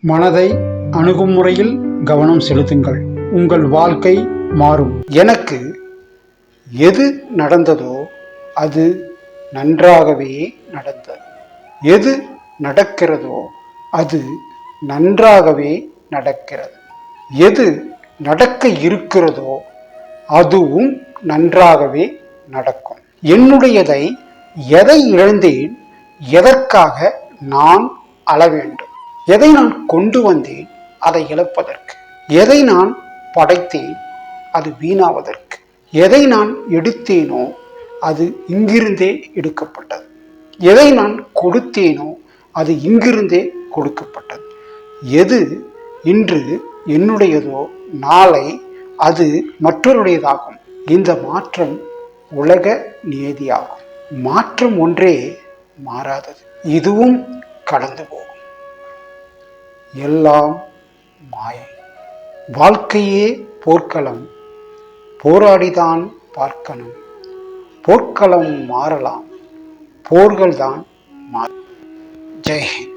மனதை அணுகும் முறையில் கவனம் செலுத்துங்கள். உங்கள் வாழ்க்கை மாறும். எனக்கு எது நடந்ததோ அது நன்றாகவே நடந்தது. எது நடக்கிறதோ அது நன்றாகவே நடக்கிறது. எது நடக்க இருக்கிறதோ அதுவும் நன்றாகவே நடக்கும். என்னுடையதை எதை இழந்தேன், எதற்காக நான் அழ வேண்டும்? எதை நான் கொண்டு வந்தேன் அதை இழப்பதற்கு? எதை நான் படைத்தேன் அது வீணாவதற்கு? எதை நான் எடுத்தேனோ அது இங்கிருந்தே எடுக்கப்பட்டது. எதை நான் கொடுத்தேனோ அது இங்கிருந்தே கொடுக்கப்பட்டது. எது இன்று என்னுடையதோ நாளை அது மற்றொருடையதாகும். இந்த மாற்றம் உலக நியதியாகும். மாற்றம் ஒன்றே மாறாதது, இதுவும் கடந்து போகும். எல்லாம் மாயை. வாழ்க்கையே போர்க்களம், போராடிதான் பார்க்கணும். போர்க்களம் மாறலாம், போர்கள் தான் மாறும். ஜெய் ஹிந்த்.